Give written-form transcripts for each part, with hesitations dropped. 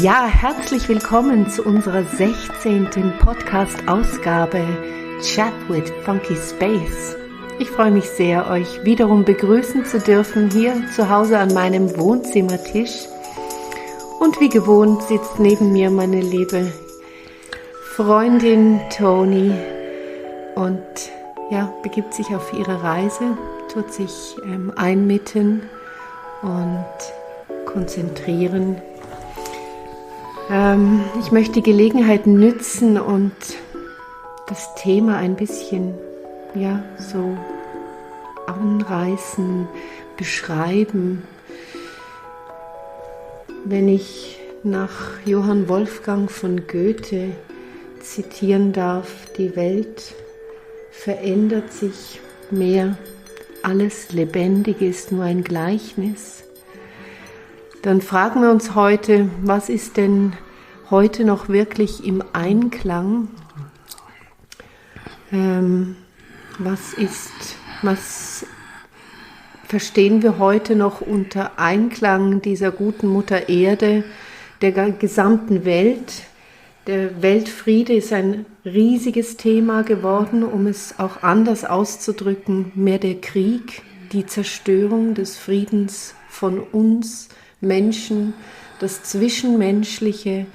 Ja, herzlich willkommen zu unserer 16. Podcast-Ausgabe Chat with Funky Space. Ich freue mich sehr, euch wiederum begrüßen zu dürfen hier zu Hause an meinem Wohnzimmertisch. Und wie gewohnt sitzt neben mir meine liebe Freundin Toni und ja, begibt sich auf ihre Reise, tut sich einmitten und konzentrieren. Ich möchte die Gelegenheit nützen und das Thema ein bisschen so anreißen, beschreiben. Wenn ich nach Johann Wolfgang von Goethe zitieren darf, die Welt verändert sich mehr, alles Lebendige ist nur ein Gleichnis. Dann fragen wir uns heute, was ist denn heute noch wirklich im Einklang? Was verstehen wir heute noch unter Einklang dieser guten Mutter Erde, der gesamten Welt? Der Weltfriede ist ein riesiges Thema geworden, um es auch anders auszudrücken, mehr der Krieg. die Zerstörung des Friedens von uns Menschen, das Zwischenmenschliche,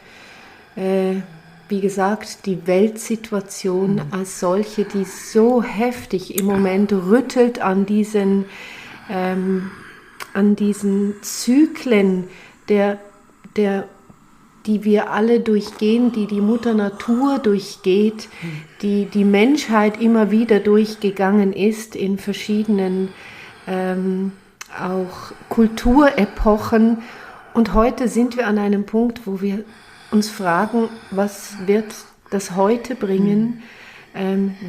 wie gesagt, die Weltsituation als solche, die so heftig im Moment rüttelt an diesen Zyklen, die wir alle durchgehen, die Mutter Natur durchgeht, die Menschheit immer wieder durchgegangen ist in verschiedenen auch Kulturepochen. Und heute sind wir an einem Punkt, wo wir uns fragen, was wird das heute bringen?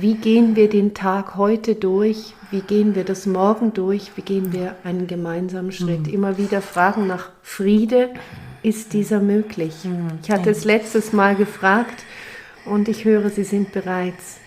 Wie gehen wir den Tag heute durch? Wie gehen wir das morgen durch? Wie gehen wir einen gemeinsamen Schritt? Immer wieder fragen nach Friede. Ist dieser möglich? Ich hatte es letztes Mal gefragt und ich höre, Sie sind bereits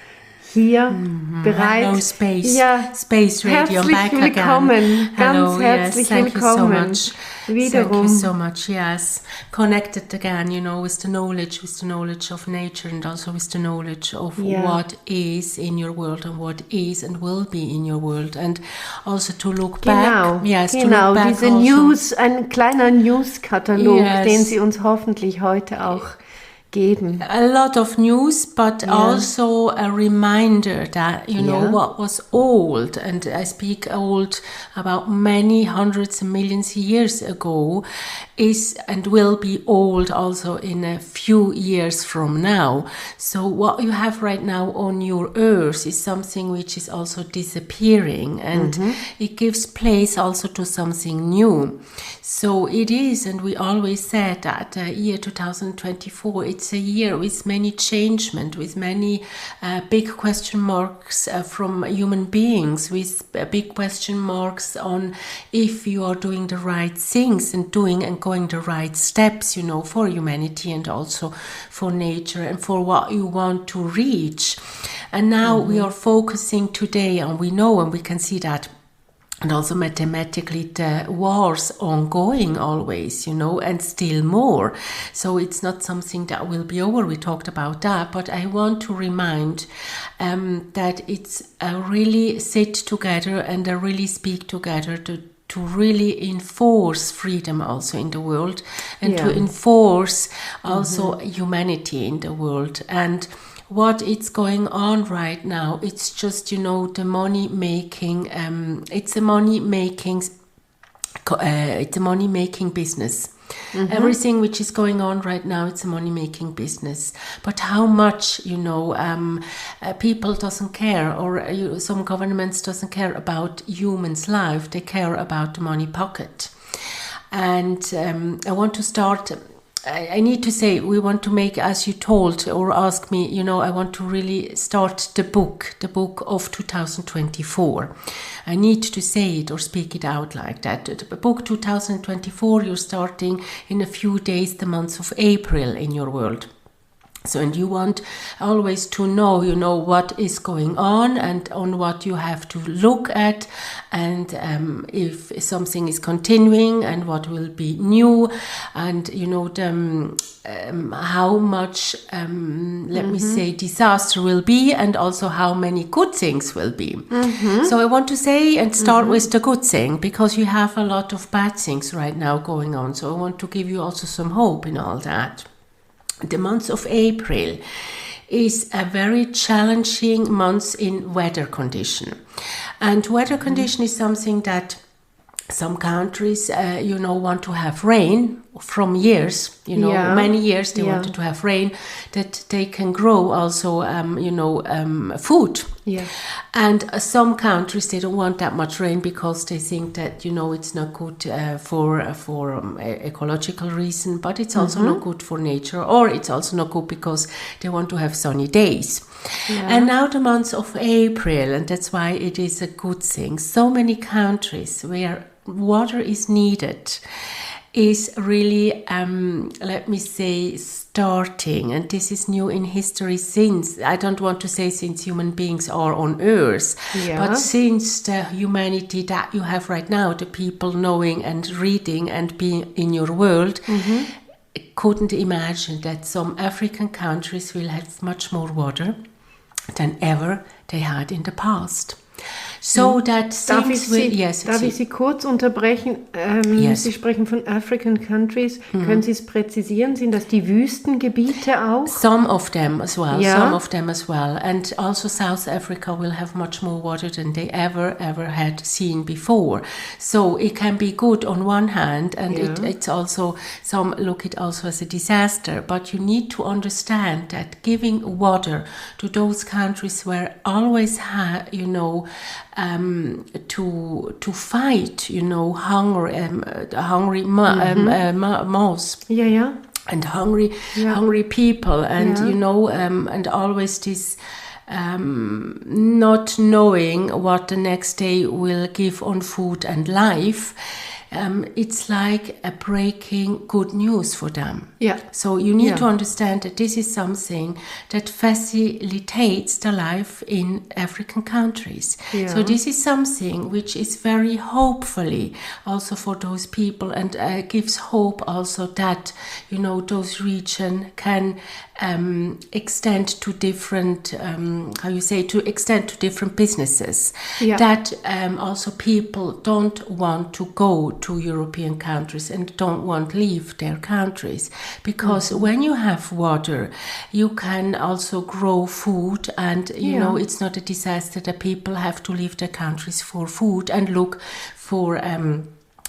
hier, bereit. Hello, Space. Ja, Space Radio, herzlich back willkommen, again. ganz Hello, herzlich yes, willkommen. Thank you so much. Wiederum. Thank you so much, yes. Connected again, with the knowledge of nature and also with the knowledge of what is in your world and what is and will be in your world. And also to look back. Yes, genau, to look back diese also. News, ein kleiner Newskatalog, Yes. den Sie uns hoffentlich heute auch geben. A lot of news, but also a reminder that, you know, what was old, and I speak old about many hundreds and millions years ago, is and will be old also in a few years from now. So what you have right now on your earth is something which is also disappearing, and it gives place also to something new. So it is, and we always said that year 2024, it's a year with many changement, with many big question marks from human beings, with big question marks on if you are doing the right things and doing and going the right steps, you know, for humanity and also for nature and for what you want to reach. And now we are focusing today, and we know and we can see that. And also mathematically, the wars ongoing always, you know, and still more. So it's not something that will be over. We talked about that. But I want to remind that it's a really sit together and a really speak together to really enforce freedom also in the world and to enforce also humanity in the world. And what is going on right now, it's just, you know, the money making, it's a money making business. Everything which is going on right now, it's a money making business. But how much, you know, people doesn't care, or some governments doesn't care about humans' life. They care about the money pocket. And I want to start. I need to say, we want to make, as you told or asked me, you know, I want to really start the book of 2024. I need to say it or speak it out like that. The book 2024, you're starting in a few days, the month of April in your world. So, and you want always to know, you know, what is going on and on what you have to look at, and if something is continuing and what will be new, and, you know, how much, let me say, disaster will be, and also how many good things will be. So I want to say and start with the good thing, because you have a lot of bad things right now going on. So I want to give you also some hope in all that. The month of April is a very challenging month in weather condition. And weather condition is something that some countries, you know, want to have rain from years, you know, many years they wanted to have rain, that they can grow also, you know, food. Yeah. And some countries, they don't want that much rain because they think that, you know, it's not good for ecological reason, but it's also not good for nature, or it's also not good because they want to have sunny days. Yeah. And now the month of April, and that's why it is a good thing. So many countries where water is needed is really, let me say, starting, and this is new in history since, I don't want to say since human beings are on earth, but since the humanity that you have right now, the people knowing and reading and being in your world, couldn't imagine that some African countries will have much more water than ever they had in the past. So that things will... Darf ich Sie kurz unterbrechen? Sie sprechen von African countries. Können Sie es präzisieren? Sind das die Wüstengebiete auch? Some of them as well. Yeah. Some of them as well. And also South Africa will have much more water than they ever had seen before. So it can be good on one hand, and it's also, some look it also as a disaster. But you need to understand that giving water to those countries where always had, to fight, hungry mouths. Yeah. And hungry people, and and always this not knowing what the next day will give on food and life. It's like a breaking good news for them. Yeah. So you need to understand that this is something that facilitates the life in African countries. Yeah. So this is something which is very hopefully also for those people, and gives hope also that, those regions can extend to different, extend to different businesses. Yeah. That also people don't want to go to European countries and don't want to leave their countries, because when you have water, you can also grow food, and it's not a disaster that people have to leave their countries for food and look for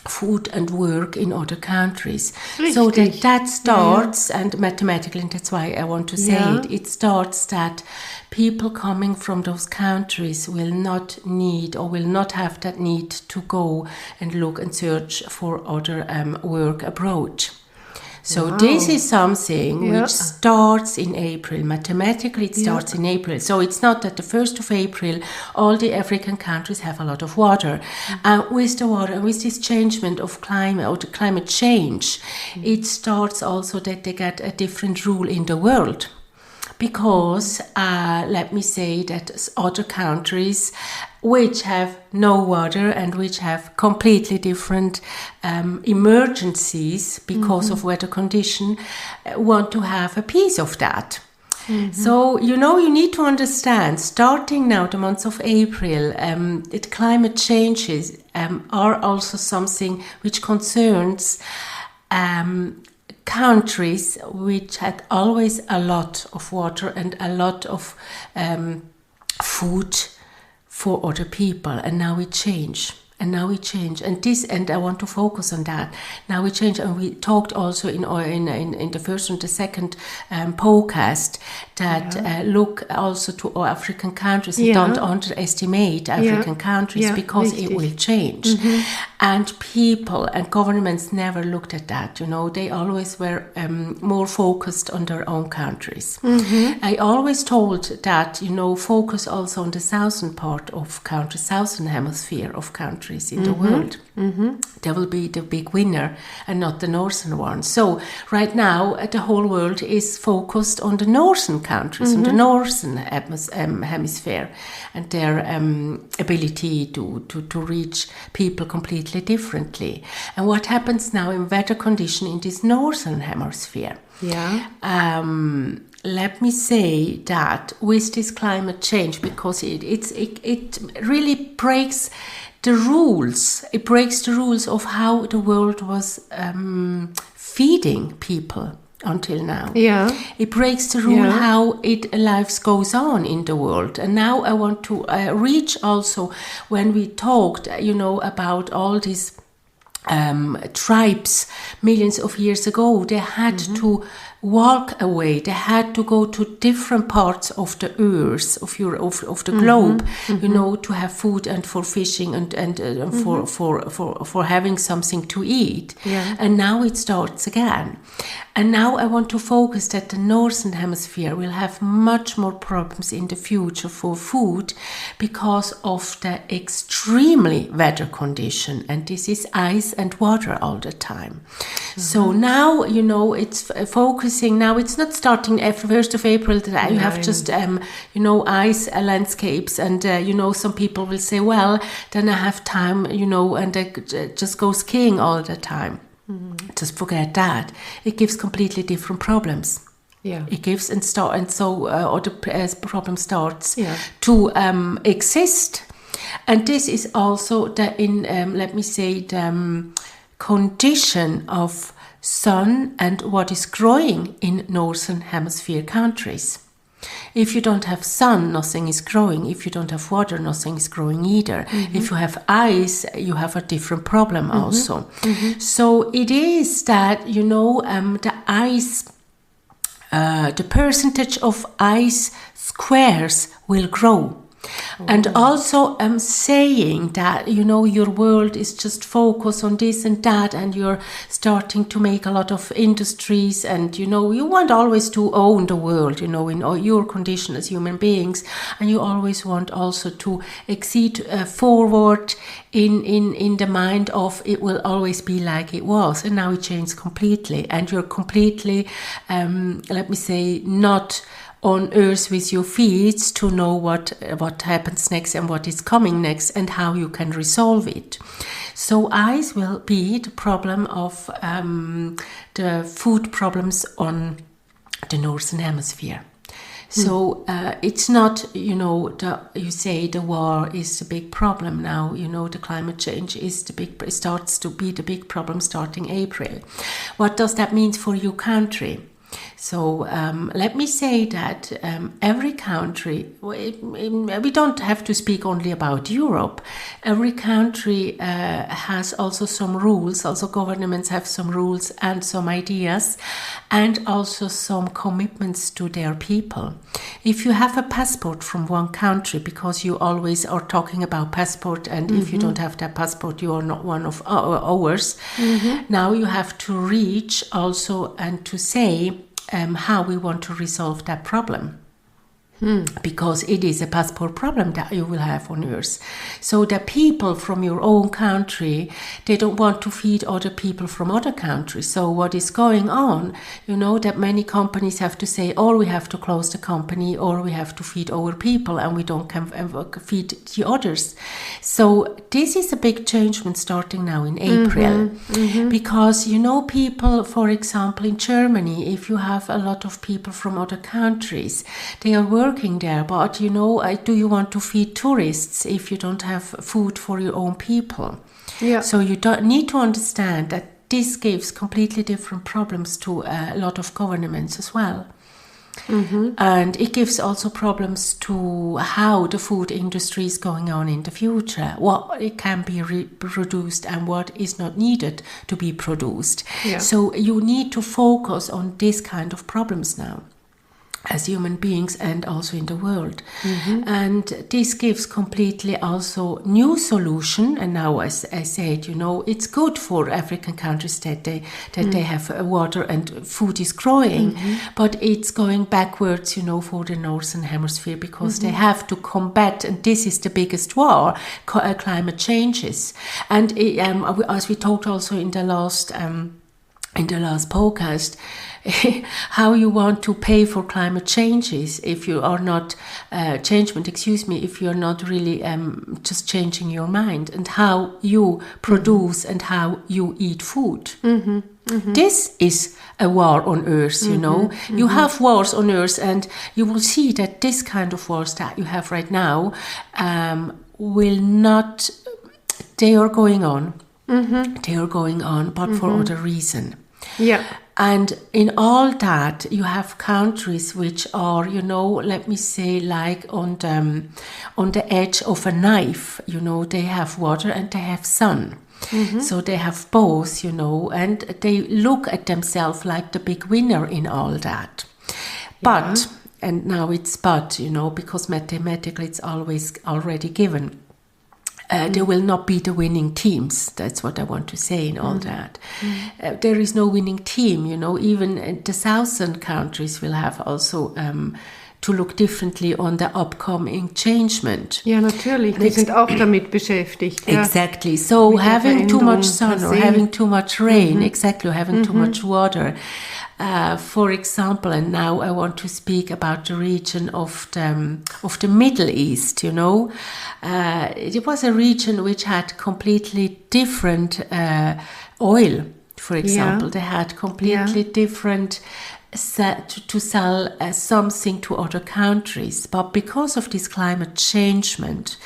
food and work in other countries. Richtig. So that starts, and mathematically, and that's why I want to say it starts that people coming from those countries will not need or will not have that need to go and look and search for other work abroad. So this is something which starts in April. Mathematically, it starts in April. So it's not that the 1st of April, all the African countries have a lot of water. With the water and with this changement of climate, or the climate change, it starts also that they get a different rule in the world. Because, let me say that other countries which have no water and which have completely different emergencies because of weather condition, want to have a piece of that. So, you need to understand, starting now the month of April, that climate changes are also something which concerns countries which had always a lot of water and a lot of food for other people, and now we change. And I want to focus on that. Now we change, and we talked also in the first and the second podcast that look also to African countries and don't underestimate African countries because it will change. And people and governments never looked at that. They always were more focused on their own countries. I always told that focus also on the southern part of countries, southern hemisphere of countries in the world. They will be the big winner and not the northern one. So right now the whole world is focused on the northern countries, on the northern hemisphere, and their ability to reach people completely differently. And what happens now in weather condition in this northern hemisphere? Let me say that with this climate change, because it really breaks the rules. It breaks the rules of how the world was feeding people until now. It breaks the rule how life goes on in the world. And now I want to reach also, when we talked, about all these tribes millions of years ago, they had to walk away. They had to go to different parts of the earth, of the globe, to have food and for fishing and for having something to eat. And now it starts again. And now I want to focus that the northern hemisphere will have much more problems in the future for food because of the extremely weather condition. And this is ice and water all the time. So now, it's focusing. Now it's not starting after 1st of April that you have just, ice landscapes. And, some people will say, well, then I have time, and I just go skiing all the time. Just forget that. It gives completely different problems. It gives other problem starts to exist. And this is also the condition of sun and what is growing in northern hemisphere countries. If you don't have sun, nothing is growing. If you don't have water, nothing is growing either. If you have ice, you have a different problem also. So it is that, the ice, the percentage of ice squares will grow. And also I'm saying that, your world is just focused on this and that, and you're starting to make a lot of industries, and, you want always to own the world, in your condition as human beings, and you always want also to exceed forward in the mind of it will always be like it was, and now it changed completely, and you're completely, not on earth with your feet to know what happens next and what is coming next and how you can resolve it. So ice will be the problem of the food problems on the northern hemisphere. So it's not, you say the war is the big problem now, the climate change starts to be the big problem starting April. What does that mean for your country? So let me say that every country, we don't have to speak only about Europe, every country has also some rules, also governments have some rules and some ideas and also some commitments to their people. If you have a passport from one country, because you always are talking about passport, and if you don't have that passport, you are not one of ours, now you have to reach also and to say how we want to resolve that problem. Because it is a passport problem that you will have on Earth. So the people from your own country, they don't want to feed other people from other countries. So what is going on, that many companies have to say, or we have to close the company, or we have to feed our people, and we don't feed the others. So this is a big change when starting now in April. Because, people, for example, in Germany, if you have a lot of people from other countries, they are working there, but do you want to feed tourists if you don't have food for your own people? Yeah. So you don't need to understand that this gives completely different problems to a lot of governments as well. And it gives also problems to how the food industry is going on in the future, what it can be produced and what is not needed to be produced. Yeah. So you need to focus on this kind of problems now, as human beings and also in the world. And this gives completely also new solution. And now, as I said, it's good for African countries that they have water and food is growing, but it's going backwards, for the northern hemisphere, because they have to combat, and this is the biggest war, climate changes. And as we talked also in the last podcast, how you want to pay for climate changes if you are not if you're not really just changing your mind, and how you produce and how you eat food. This is a war on earth, You have wars on earth, and you will see that this kind of wars that you have right now they are going on. They are going on, but for other reason. Yeah. And in all that, you have countries which are, like on the edge of a knife. They have water and they have sun. So they have both, and they look at themselves like the big winner in all that. But, and now it's because mathematically it's always already given. There will not be the winning teams. That's what I want to say in all that. There is no winning team, even the southern countries will have also to look differently on the upcoming changement. Ja, natürlich. Die sind auch damit beschäftigt. Exactly. So having too much sun or having too much rain, exactly, or having too much water. For example, and now I want to speak about the region of the Middle East. It was a region which had completely different oil. For example, they had completely different to sell something to other countries, but because of this climate changement,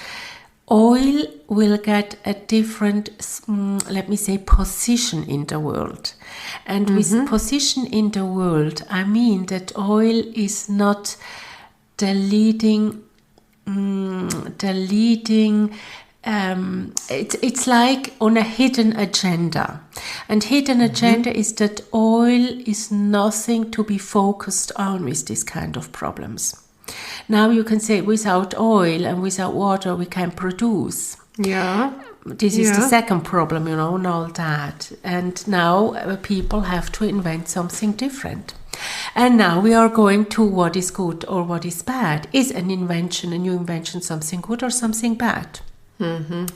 oil will get a different, let me say, position in the world. And with position in the world, I mean that oil is not the leading, it's like on a hidden agenda. And hidden agenda is that oil is nothing to be focused on with this kind of problems. Now you can say without oil and without water we can produce. Yeah. This is the second problem, and all that. And now people have to invent something different. And now we are going to what is good or what is bad. Is a new invention, something good or something bad?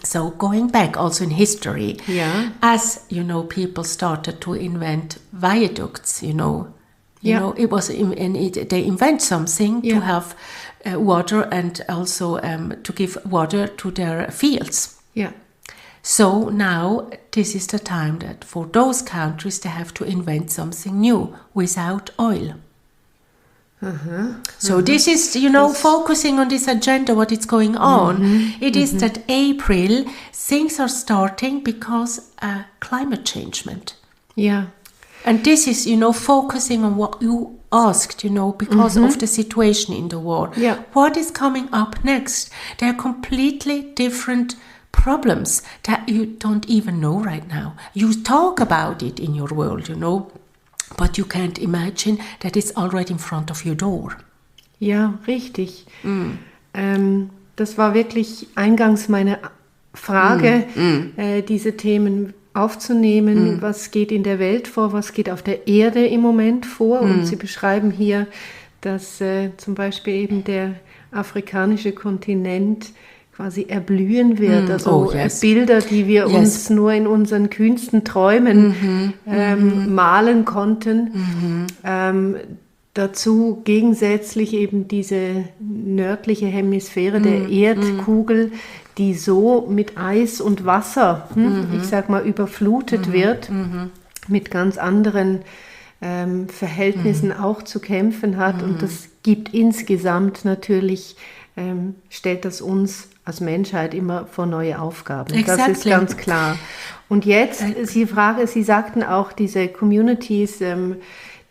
So going back also in history, as people started to invent viaducts, it was they invent something to have water and also to give water to their fields. Yeah. So now this is the time that for those countries they have to invent something new without oil. So this is, focusing on this agenda, what is going on. It is that April, things are starting because climate changement. Yeah. And this is, focusing on what you asked, because of the situation in the war. Yeah. What is coming up next? They are completely different problems that you don't even know right now. You talk about it in your world, but you can't imagine that it's already in front of your door. Ja, richtig. Das war wirklich eingangs meine Frage, diese Themen aufzunehmen. Was geht in der Welt vor? Was geht auf der Erde im Moment vor? Und Sie beschreiben hier, dass zum Beispiel eben der afrikanische Kontinent quasi erblühen wird. Also Bilder, die wir uns nur in unseren kühnsten Träumen malen konnten. Dazu gegensätzlich eben diese nördliche Hemisphäre der Erdkugel, die so mit Eis und Wasser, ich sag mal, überflutet wird, mit ganz anderen Verhältnissen auch zu kämpfen hat. Und das gibt insgesamt natürlich, stellt das uns als Menschheit immer vor neue Aufgaben. Exactly. Das ist ganz klar. Und jetzt Sie sagten auch, diese Communities,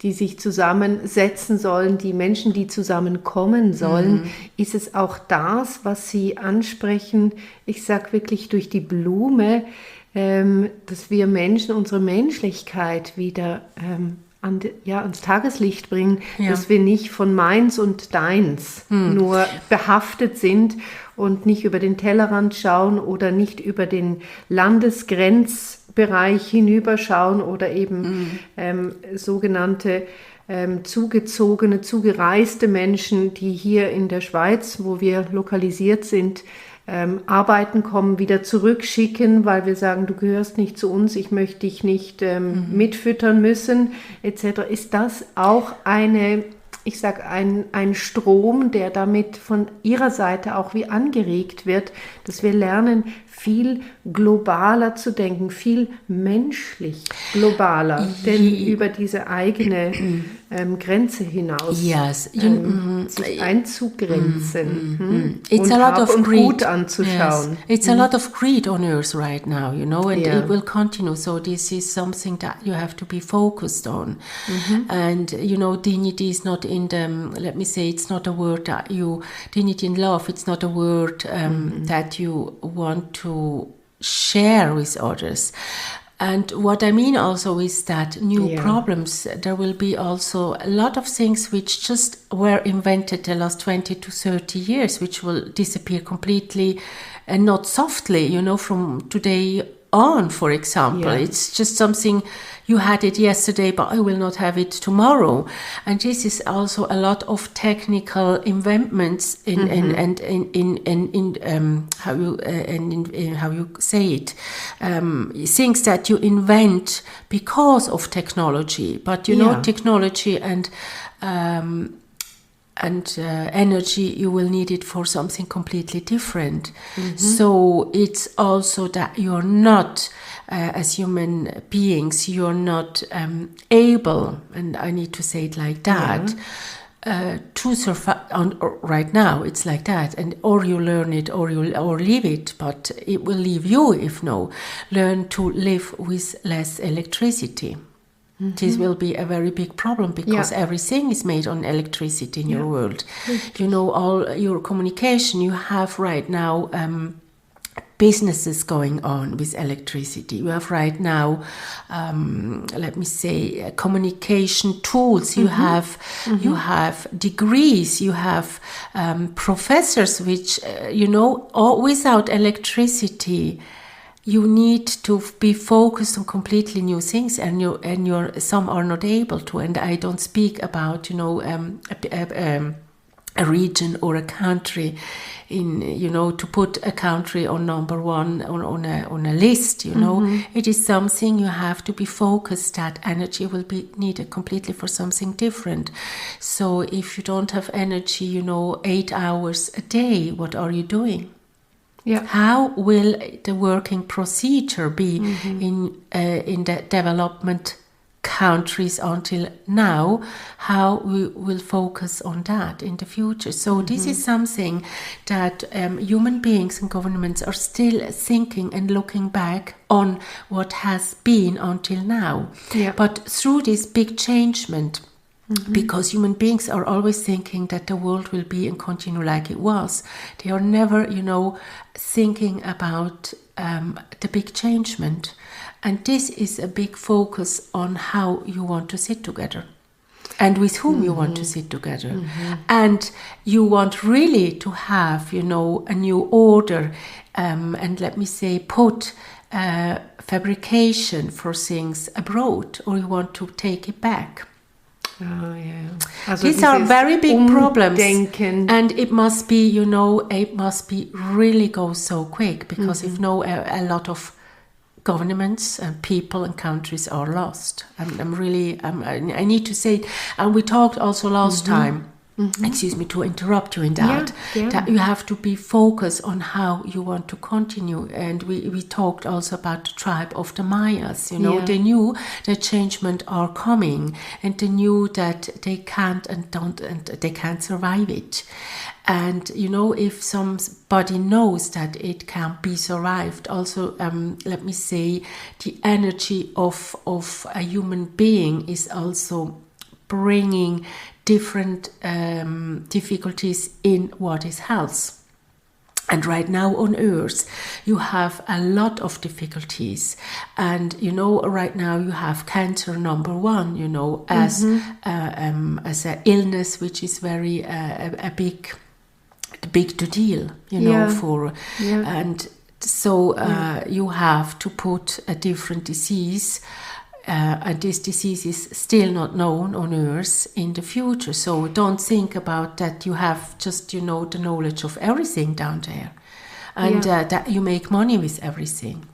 die sich zusammensetzen sollen, die Menschen, die zusammenkommen sollen, ist es auch das, was Sie ansprechen, ich sage wirklich durch die Blume, dass wir Menschen unsere Menschlichkeit wieder ans Tageslicht bringen, dass wir nicht von meins und deins nur behaftet sind und nicht über den Tellerrand schauen oder nicht über den Landesgrenzbereich hinüberschauen oder eben sogenannte zugezogene, zugereiste Menschen, die hier in der Schweiz, wo wir lokalisiert sind, arbeiten kommen, wieder zurückschicken, weil wir sagen, du gehörst nicht zu uns, ich möchte dich nicht mitfüttern müssen, etc. Ist das auch ein Strom, der damit von Ihrer Seite auch wie angeregt wird, dass wir lernen, viel globaler zu denken, viel menschlich globaler, denn über diese eigene Grenze hinaus sich einzugrenzen It's und a lot of und greed. Gut anzuschauen. Yes. It's a lot of greed on earth right now, and it will continue. So this is something that you have to be focused on. And, dignity is not in the, let me say, it's not a word that dignity and love, it's not a word that you want to share with others. And what I mean also is that new problems, there will be also a lot of things which just were invented the last 20 to 30 years, which will disappear completely and not softly, from today on, for example. It's just something, you had it yesterday, but I will not have it tomorrow. And this is also a lot of technical investments in how you say it, things that you invent because of technology. But technology and energy, you will need it for something completely different. So it's also that you're not, as human beings, you're not able, and I need to say it like that, to survive. Right now, it's like that, and or you learn it, or leave it. But it will leave you if no. Learn to live with less electricity. This will be a very big problem because everything is made on electricity in your world. You know, all your communication you have right now. Businesses going on with electricity. You have right now, let me say, communication tools. You have degrees. You have professors, which all without electricity. You need to be focused on completely new things, and some are not able to. And I don't speak about a region or a country to put a country on number one on a list. It is something you have to be focused. That energy will be needed completely for something different. So if you don't have energy 8 hours a day, what are you doing? How will the working procedure be in the development countries until now? How we will focus on that in the future? So this is something that human beings and governments are still thinking and looking back on what has been until now. But through this big changement, because human beings are always thinking that the world will be and continue like it was. They are never, thinking about the big changement. And this is a big focus on how you want to sit together and with whom you want to sit together. And you want really to have, a new order and let me say, put fabrication for things abroad, or you want to take it back. These are very big problems, and it must be, it must be really go so quick, because if no, a lot of governments and people and countries are lost. I need to say, and we talked also last time. Excuse me to interrupt you in that. That you have to be focused on how you want to continue. And we talked also about the tribe of the Mayas. They knew that changement are coming, and they knew that they can't and they can't survive it. And if somebody knows that it can be survived, also let me say, the energy of a human being is also bringing different difficulties in what is health. And right now on Earth, you have a lot of difficulties. And, right now you have cancer number one, as an illness, which is very a big to deal, for. And so you have to put a different disease. And this disease is still not known on Earth in the future. So don't think about that you have just, the knowledge of everything down there. And that you make money with everything.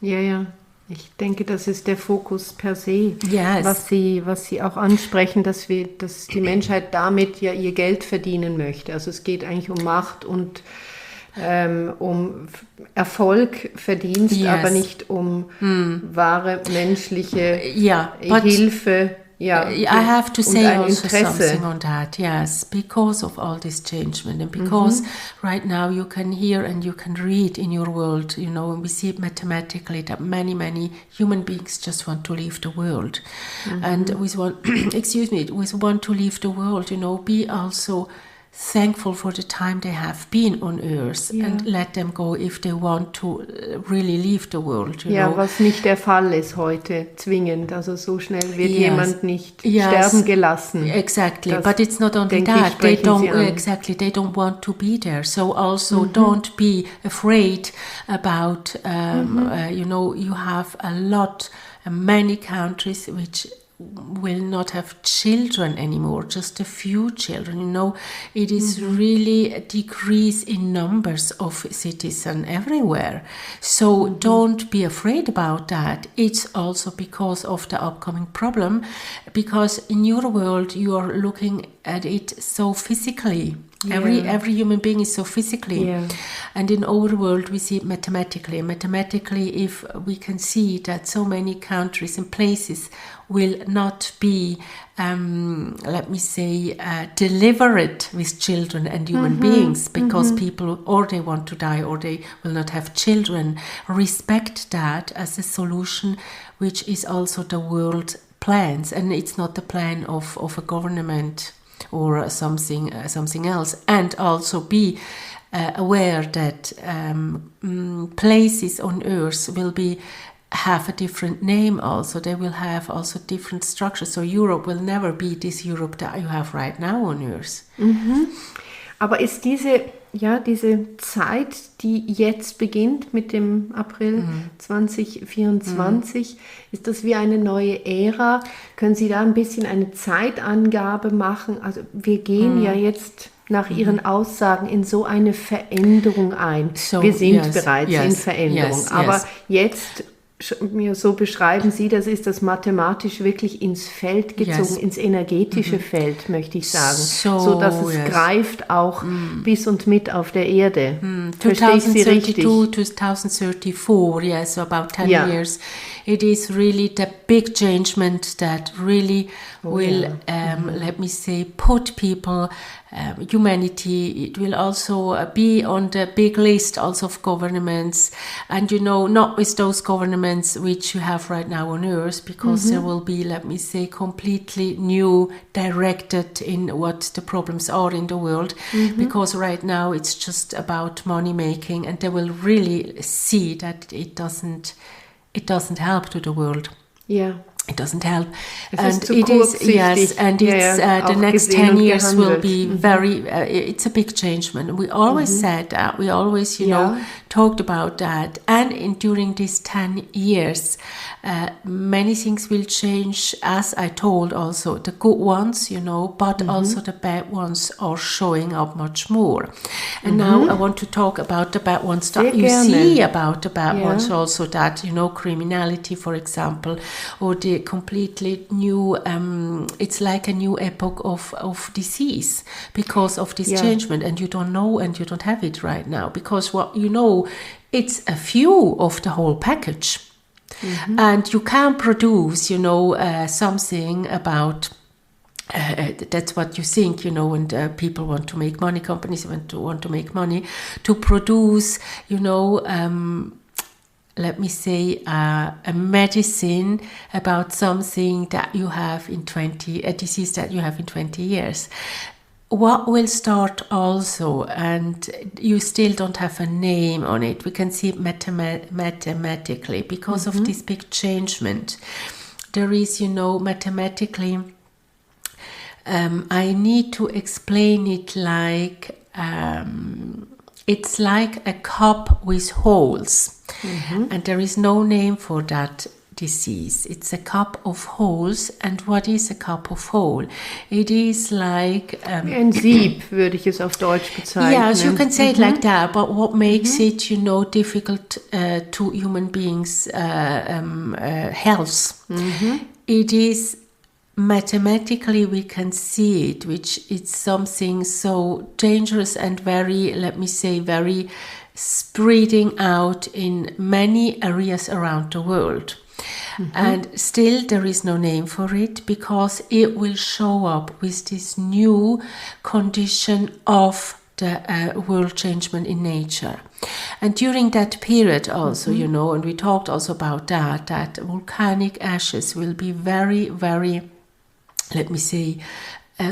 Ich denke, das ist der Fokus per se, yes. was Sie auch ansprechen, dass die Menschheit damit ja ihr Geld verdienen möchte. Also es geht eigentlich um Macht und um Erfolg, Verdienst, yes. aber nicht um wahre menschliche Hilfe. I have to say also something on that, yes, because of all this changement, and because right now you can hear and you can read in your world, and we see it mathematically that many human beings just want to leave the world, and with one, with want to leave the world, be also thankful for the time they have been on Earth and let them go if they want to really leave the world. Was nicht der Fall ist heute, zwingend. Also so schnell wird jemand nicht sterben gelassen. Exactly, but it's not only that. They don't want to be there. So also don't be afraid about, you have many countries which will not have children anymore, just a few children. It is really a decrease in numbers of citizens everywhere. So don't be afraid about that. It's also because of the upcoming problem, because in your world you are looking at it so physically, Every human being is so physically. Yeah. And in our world, we see it mathematically. Mathematically, if we can see that so many countries and places will not be, let me say, delivered with children and human beings because people, or they want to die, or they will not have children, respect that as a solution, which is also the world plans, and it's not the plan of a government or something else. And also be aware that places on earth will have a different name also. They will have also different structures. So Europe will never be this Europe that you have right now on earth. Aber ist diese Zeit, die jetzt beginnt mit dem April 2024, ist das wie eine neue Ära? Können Sie da ein bisschen eine Zeitangabe machen? Also wir gehen ja jetzt nach Ihren Aussagen in so eine Veränderung ein. So, wir sind bereits in Veränderung. Aber jetzt, so beschreiben Sie, das ist das mathematisch wirklich ins Feld gezogen, ins energetische Feld, möchte ich sagen. So dass es greift auch bis und mit auf der Erde. Verstehe ich Sie richtig? 2034, yes, so about 10 years. It is really the big changement that really will, let me say, put people, humanity. It will also be on the big list also of governments, and not with those governments which you have right now on earth, because there will be, let me say, completely new directed in what the problems are in the world, because right now it's just about money making, and they will really see that it doesn't help to the world. Yeah. It doesn't help. And it is, yes, and it's the next 10 years will be very, it's a big change. We always said that, we always, talked about that. And during these 10 years, many things will change, as I told also, the good ones, but also the bad ones are showing up much more. And now I want to talk about the bad ones that you see about the bad ones also, that, criminality, for example, or the completely new, it's like a new epoch of disease because of this changement, and you don't know and you don't have it right now, because what it's a few of the whole package. And you can't produce, something about that's what you think, and people want to make money, companies want to make money to produce, let me say, a medicine about something that you have a disease that you have in 20 years. What will start also, and you still don't have a name on it, we can see it mathematically, because of this big changement. There is, mathematically, I need to explain it like, it's like a cup with holes, and there is no name for that disease. It's a cup of holes. And what is a cup of hole? It is like ein Sieb, würde ich es auf Deutsch bezeichnen. Yes, you can say it like that. But what makes it, difficult to human beings' health? It is mathematically we can see it, which is something so dangerous and very, let me say, very spreading out in many areas around the world. And still there is no name for it, because it will show up with this new condition of the world changement in nature. And during that period also, and we talked also about that volcanic ashes will be very, very, let me say,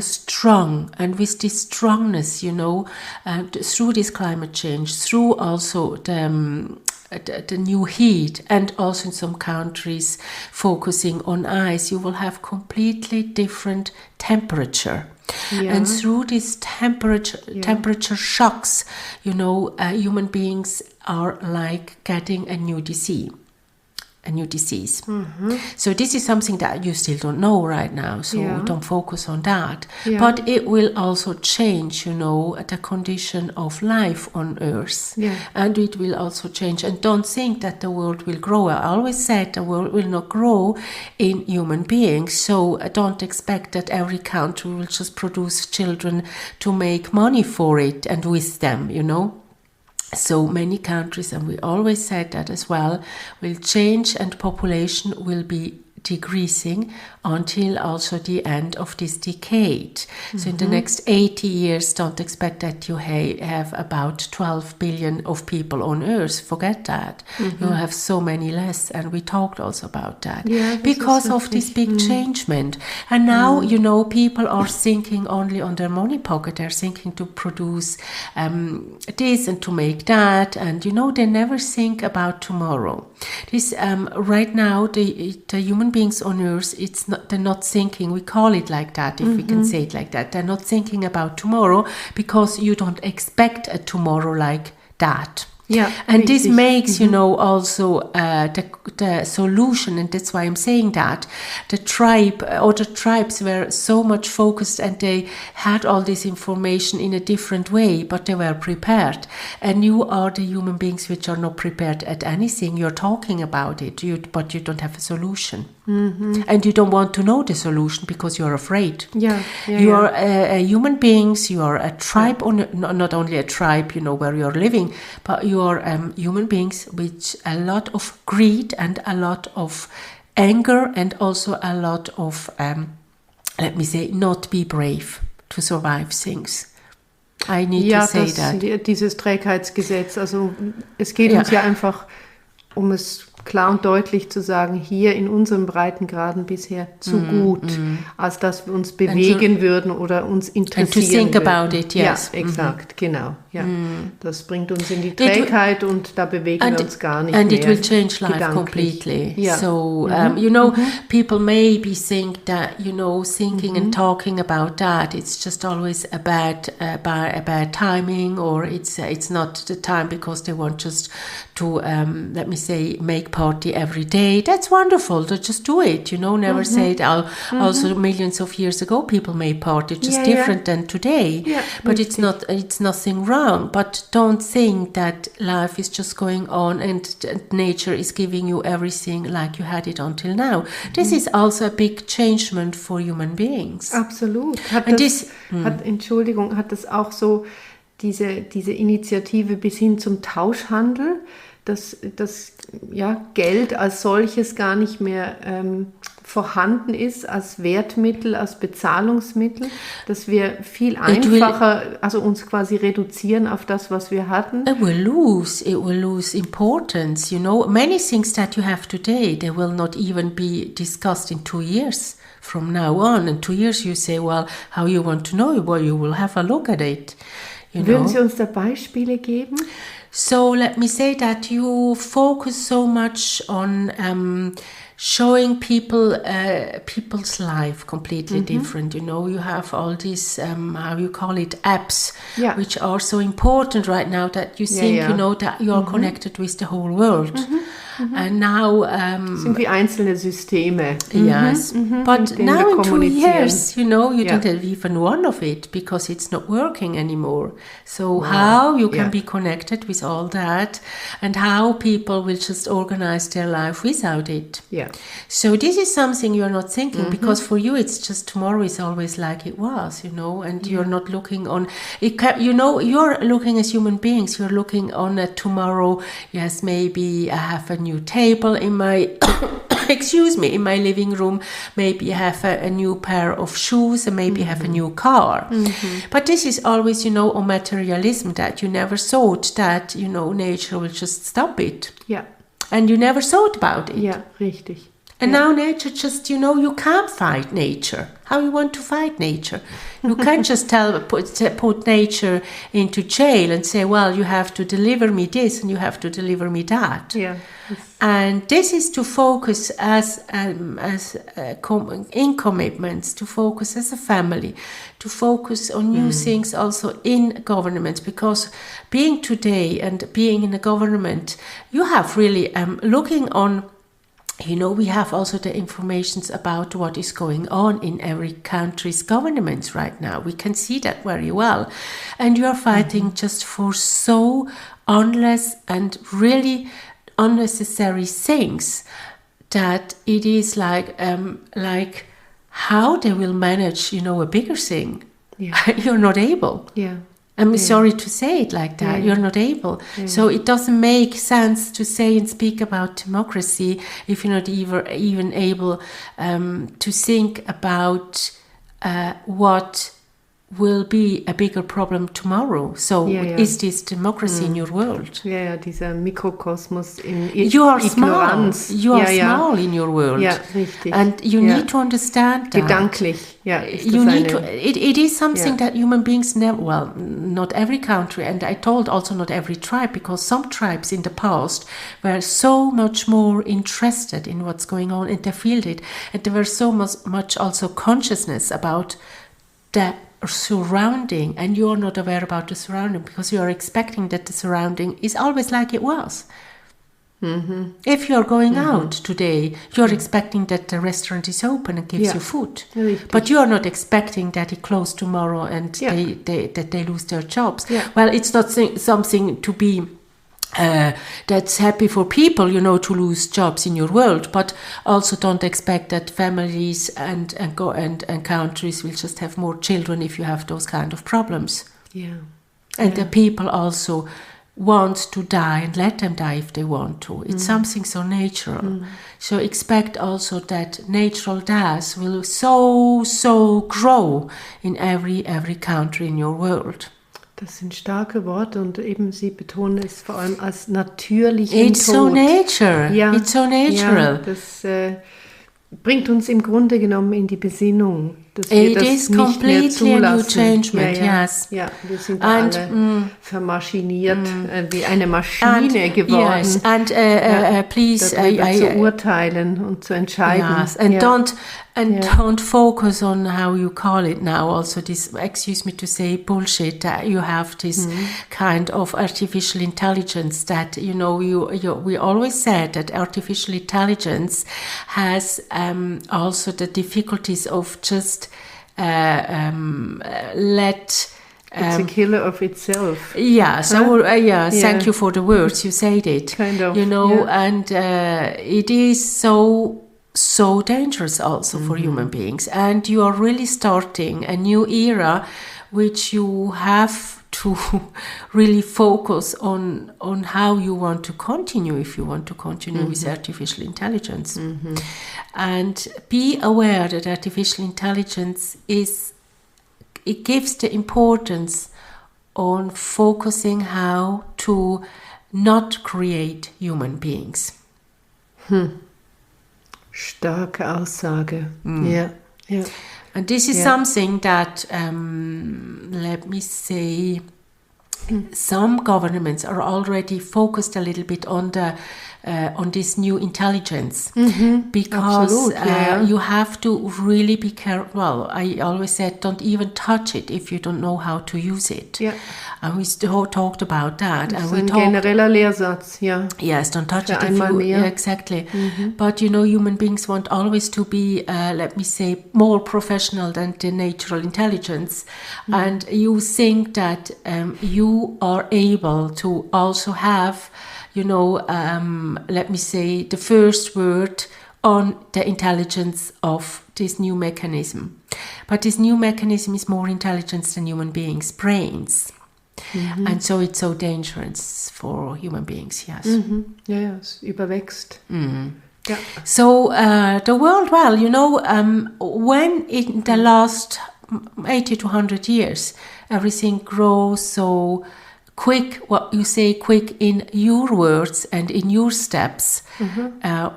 strong, and with this strongness, through this climate change, through also the new heat, and also in some countries focusing on ice, you will have completely different temperature. And through these temperature shocks, human beings are like getting a new disease. a new disease. So this is something that you still don't know right now, so don't focus on that. But it will also change, the condition of life on Earth. And it will also change. And don't think that the world will grow. I always said the world will not grow in human beings, so don't expect that every country will just produce children to make money for it and with them, So many countries, and we always said that as well, will change and population will be decreasing until also the end of this decade. So in the next 80 years, don't expect that you have about 12 billion of people on Earth. Forget that. You have so many less, and we talked also about that. Because of this big changement. And now, people are thinking only on their money pocket. They're thinking to produce this and to make that, and they never think about tomorrow. This right now, the human beings on Earth, they're not thinking. We call it like that, if we can say it like that. They're not thinking about tomorrow because you don't expect a tomorrow like that. And this makes, also the solution, and that's why I'm saying that the tribes were so much focused, and they had all this information in a different way, but they were prepared. And you are the human beings which are not prepared at anything. You're talking about it, but you don't have a solution. And you don't want to know the solution because you're afraid. You are human beings, you are a tribe, not only a tribe, where you're living, but you are human beings with a lot of greed and a lot of anger and also a lot of, let me say, not be brave to survive things. I need to say that. Dieses Trägheitsgesetz, also es geht uns ja einfach, um es klar und deutlich zu sagen, hier in unseren Breitengraden bisher zu gut, als dass wir uns bewegen würden oder uns interessieren and to think würden. About it, yes. Ja, exakt, genau. Ja. Das bringt uns in die Trägheit und da bewegen wir uns gar nicht and mehr. And it will change life gedanklich. completely. So, people maybe think that, thinking and talking about that, it's just always a bad timing, or it's not the time because they want just to, let me say, make party every day. That's wonderful. Just do it. Never say it. Also, millions of years ago, people made party, just different than today. But it's nothing wrong. But don't think that life is just going on and nature is giving you everything like you had it until now. This is also a big changement for human beings. Absolut. Hat das auch so diese Initiative bis hin zum Tauschhandel, dass Geld als solches gar nicht mehr vorhanden ist als Wertmittel, als Bezahlungsmittel, dass wir viel einfacher, also uns quasi reduzieren auf das, was wir hatten. It will lose importance. Many things that you have today, they will not even be discussed in 2 years from now on. In 2 years you say, well, how you want to know? Well, you will have a look at it. Würden Sie uns da Beispiele geben? So let me say that you focus so much on showing people's life completely different. You have all these, how you call it, apps, which are so important right now that you think, that you are connected with the whole world. And now sind wie einzelne Systeme. Yes, but now in 2 years, you don't have even one of it because it's not working anymore. So how you can be connected with all that, and how people will just organize their life without it. So this is something you're not thinking, because for you it's just tomorrow is always like it was, and you're not looking on it. You're looking as human beings. You're looking on a tomorrow. Yes, maybe I have a new table in my in my living room. Maybe I have a new pair of shoes, and maybe I have a new car. But this is always, on materialism, that you never thought that, nature will just stop it. And you never thought about it. Ja, richtig. And now nature just, you can't fight nature. How you want to fight nature? You can't just put nature into jail and say, well, you have to deliver me this and you have to deliver me that. And this is to focus in commitments, to focus as a family, to focus on new things also in governments, because being today and being in a government, you have really looking on we have also the informations about what is going on in every country's governments right now. We can see that very well. And you are fighting just for so endless and really unnecessary things that it is like how they will manage, a bigger thing. Yeah. You're not able. Yeah. I'm sorry to say it like that. You're not able. So it doesn't make sense to say and speak about democracy if you're not even able to think about what will be a bigger problem tomorrow. So is this democracy in your world? Ja, dieser Mikrokosmos in You are Ignoranz. Small. You are small in your world. Ja, richtig. And you need to understand that. Gedanklich, ja. It is something that human beings never, well, not every country, and I told also not every tribe, because some tribes in the past were so much more interested in what's going on and they feel it. And there were so much also consciousness about the surrounding, and you're not aware about the surrounding because you are expecting that the surrounding is always like it was. If you're going out today, you're expecting that the restaurant is open and gives you food. Richtig. But you're not expecting that it closed tomorrow and that they lose their jobs. Well, it's not something to be that's happy for people, to lose jobs in your world, but also don't expect that families and countries will just have more children if you have those kind of problems. And the people also want to die and let them die if they want to. It's something so natural. So expect also that natural deaths will so grow in every country in your world. Das sind starke Worte und eben Sie betonen es vor allem als natürlichen It's Tod. So nature. Ja, It's so natural. Ja, das bringt uns im Grunde genommen in die Besinnung, dass wir das nicht mehr zulassen. A new changement, yes. Ja, wir sind alle vermaschiniert, wie eine Maschine geworden. Yes, and please, zu urteilen und zu entscheiden. Yes, and don't focus on how you call it now. Also, this, excuse me to say, bullshit. You have this kind of artificial intelligence that we always said that artificial intelligence has also the difficulties of just it's a killer of itself. Yeah, so thank you for the words, you said it. Kind of, and it is so dangerous also for human beings. And you are really starting a new era which you have to really focus on how you want to continue, if you want to continue with artificial intelligence. And be aware that artificial intelligence it gives the importance on focusing how to not create human beings. Starke Aussage. Yeah. And this is something that, let me say, some governments are already focused a little bit on this new intelligence, because you have to really be careful. Well, I always said, don't even touch it if you don't know how to use it. Yeah. And we talked about that. Das ist ein genereller Lehrsatz, ja. Yes, don't touch it. Exactly. But human beings want always to be, let me say, more professional than the natural intelligence. And you think that you are able to also have, let me say, the first word on the intelligence of this new mechanism. But this new mechanism is more intelligent than human beings' brains. And so it's so dangerous for human beings, yes. Ja, es überwächst. Yeah. So the world, when in the last 80 to 100 years, everything grows so quick, what you say quick in your words and in your steps,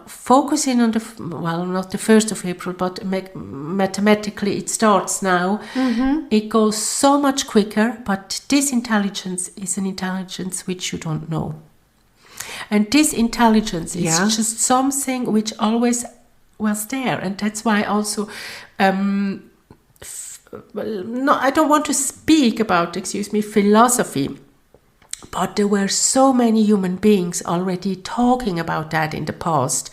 focusing on not the 1st of April, but mathematically it starts now. It goes so much quicker, but this intelligence is an intelligence which you don't know. And this intelligence is just something which always was there. And that's why also, I don't want to speak about, philosophy. But there were so many human beings already talking about that in the past,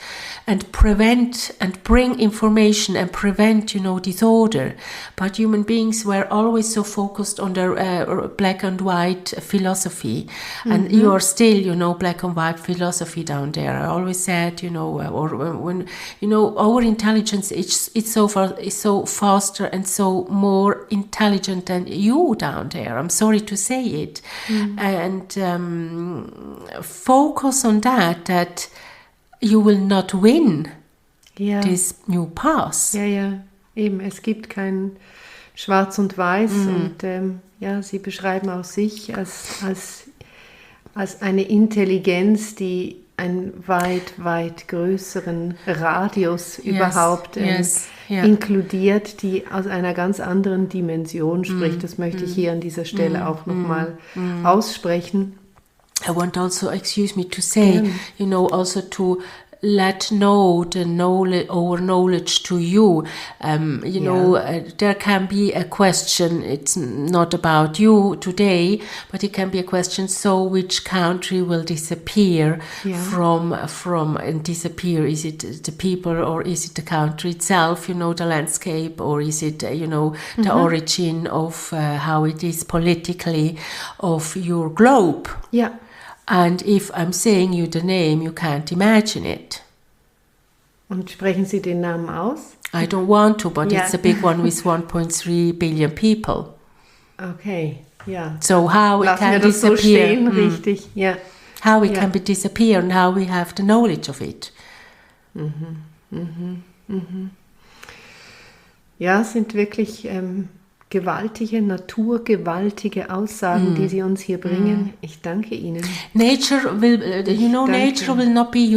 and prevent and bring information and prevent, disorder. But human beings were always so focused on their black and white philosophy. And you are still, black and white philosophy down there. I always said, our intelligence it's so faster and so more intelligent than you down there. I'm sorry to say it. And focus on that you will not win this new path. Ja, eben, es gibt kein Schwarz und Weiß und Sie beschreiben auch sich als eine Intelligenz, die einen weit größeren Radius überhaupt inkludiert, die aus einer ganz anderen Dimension spricht. Das möchte ich hier an dieser Stelle auch nochmal aussprechen. I want also, excuse me, to say, also to let know our knowledge to you. There can be a question, it's not about you today, but it can be a question, so which country will disappear from and disappear? Is it the people, or is it the country itself, the landscape, or is it, the origin of how it is politically of your globe? Yeah. And if I'm saying you the name, you can't imagine it. Und sprechen Sie den Namen aus? I don't want to, but it's a big one with 1.3 billion people. Okay, ja. So how it can das disappear. So stehen, richtig, ja. How it can be disappear and how we have the knowledge of it. Ja, es sind wirklich naturgewaltige Aussagen, die Sie uns hier bringen. Ich danke Ihnen. Nature will, nature will not be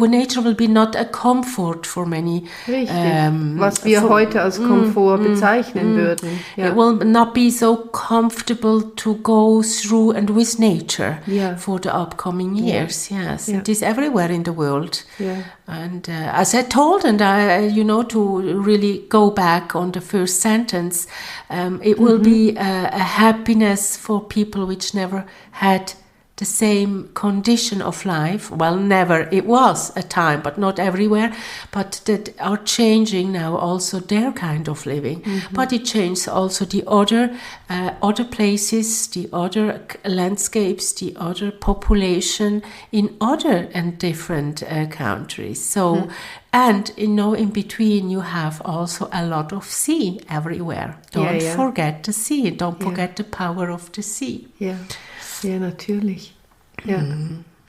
nature will be not a comfort for many. Richtig, was wir heute als Komfort bezeichnen würden. Ja. It will not be so comfortable to go through and with nature for the upcoming years. Yes, it is everywhere in the world. Yeah. And as I told, and to really go back on the first sentence, it will be a happiness for people which never had the same condition of life. Well, never. It was a time, but not everywhere. But that are changing now also their kind of living. But it changed also the other places, the other landscapes, the other population in other and different countries. So, and in between you have also a lot of sea everywhere. Don't forget the sea. Don't forget the power of the sea. Yeah. Ja, natürlich. Ja.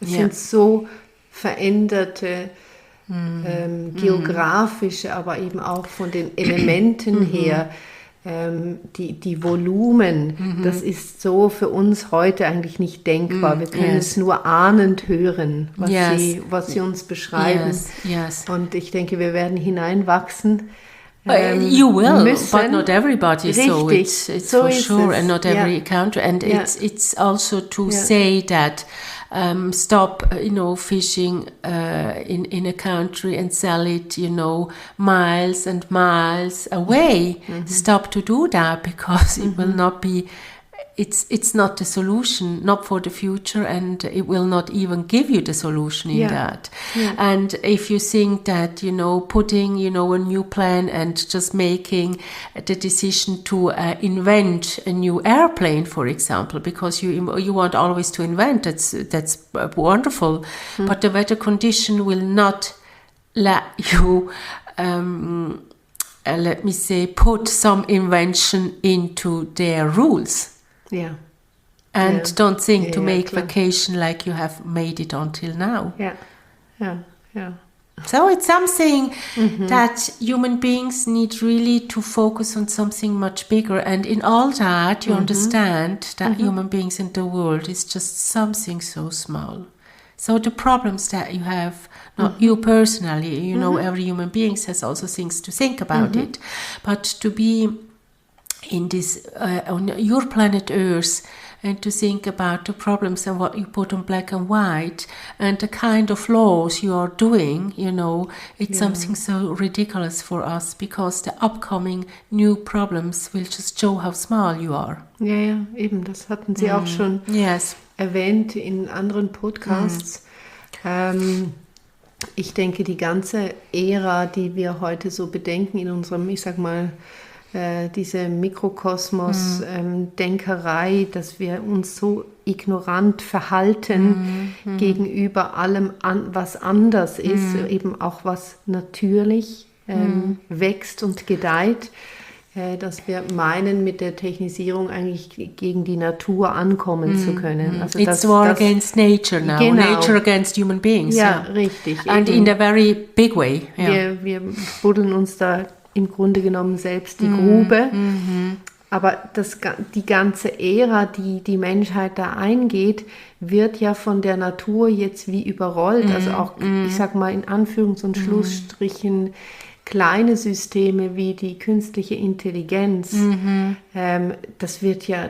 Es sind so veränderte geografische, aber eben auch von den Elementen her, die Volumen, das ist so für uns heute eigentlich nicht denkbar. Wir können es nur ahnend hören, was Sie uns beschreiben. Und ich denke, wir werden hineinwachsen. You will, but not everybody. Richtig, so it's so for sure, and not every yeah. country. And it's also to say that stop, fishing in a country and sell it, miles and miles away. Stop to do that, because it will not be. It's not the solution, not for the future, and it will not even give you the solution in that. Yeah. And if you think that, putting, a new plan and just making the decision to invent a new airplane, for example, because you want always to invent, that's wonderful, but the weather condition will not let you, let me say, put some invention into their rules. Yeah. And don't think to make vacation like you have made it until now. Yeah. So it's something that human beings need really to focus on, something much bigger. And in all that, you understand that human beings in the world is just something so small. So the problems that you have, not you personally, every human being has also things to think about it. But to be in this on your planet Earth, and to think about the problems and what you put on black and white and the kind of laws you are doing, it's something so ridiculous for us, because the upcoming new problems will just show how small you are. Ja, eben, das hatten Sie auch schon erwähnt in anderen Podcasts. Ich denke, die ganze Ära, die wir heute so bedenken in unserem, ich sag mal, diese Mikrokosmos-Denkerei, dass wir uns so ignorant verhalten gegenüber allem, was anders ist, eben auch was natürlich wächst und gedeiht, dass wir meinen, mit der Technisierung eigentlich gegen die Natur ankommen zu können. Also It's war against nature now, nature against human beings. Ja, richtig. And in a very big way. Yeah. Wir buddeln uns da im Grunde genommen selbst die Grube. Aber die ganze Ära, die die Menschheit da eingeht, wird ja von der Natur jetzt wie überrollt. Also auch, ich sag mal in Anführungs- und Schlussstrichen, kleine Systeme wie die künstliche Intelligenz, das wird ja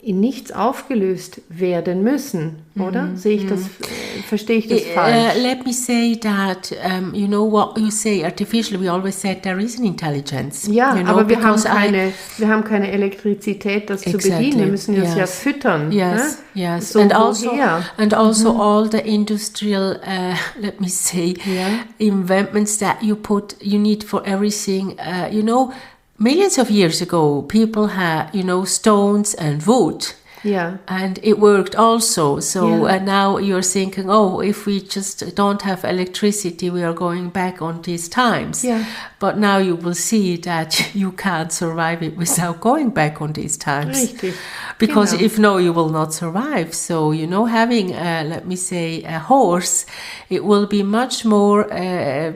in nichts aufgelöst werden müssen, oder? Verstehe ich das falsch? Let me say that, what you say artificially, we always said there is an intelligence. Ja, aber wir haben keine Elektrizität, das zu bedienen. Wir müssen das ja füttern. Yes, ne? yes. So and also all the industrial, let me say, investments that you need for everything. Millions of years ago, people had, stones and wood. Yeah. And it worked also. So now you're thinking, if we just don't have electricity, we are going back on these times. Yeah. But now you will see that you can't survive it without going back on these times. Richtig. Because if no, you will not survive. So, having, let me say, a horse, it will be much more, a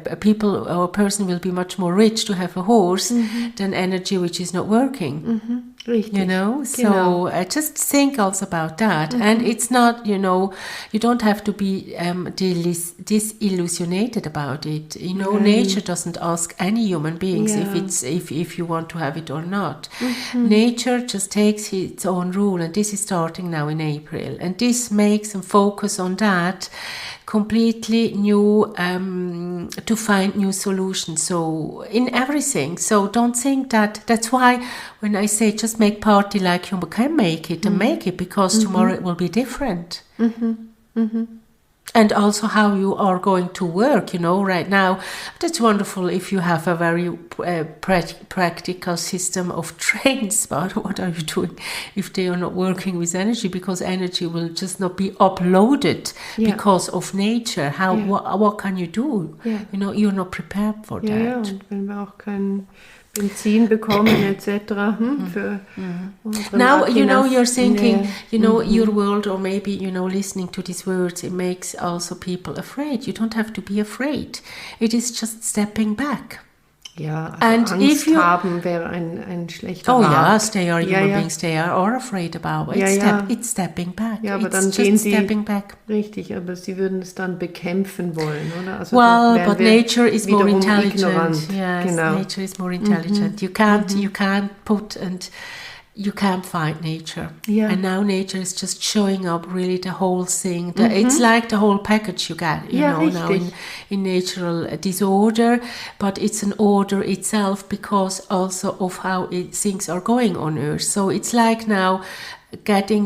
person will be much more rich to have a horse than energy which is not working. Richtig. So just think also about that. And it's not, you don't have to be disillusionated about it. Nature doesn't ask any human beings if you want to have it or not. Nature just takes its own rule, and this is starting now in April. And this makes them focus on that completely new, to find new solutions. So in everything. So don't think that's why when I say just make party like you can make it, and make it, because tomorrow it will be different. And also how you are going to work, right now. That's wonderful if you have a very practical system of trains, but what are you doing if they are not working with energy? Because energy will just not be uploaded because of nature. What can you do? Yeah. You're not prepared for that. Ja, und wenn wir auch kein Benzin bekommen etc. Für unsere Now, Machinas. you're thinking, your world, or maybe, listening to these words, it makes also people afraid. You don't have to be afraid. It is just stepping back. Ja, also Angst haben wäre ein schlechter Rat. Oh yes, they are human beings, they are afraid about it. It's stepping back. Ja, aber dann gehen sie richtig, aber sie würden es dann bekämpfen wollen, oder? Also but nature is more intelligent. Yes, genau. Nature is more intelligent. You can't put you can't fight nature. Yeah. And now nature is just showing up really the whole thing. It's like the whole package you get, now in natural disorder, but it's an order itself because also of how things are going on Earth. So it's like now getting,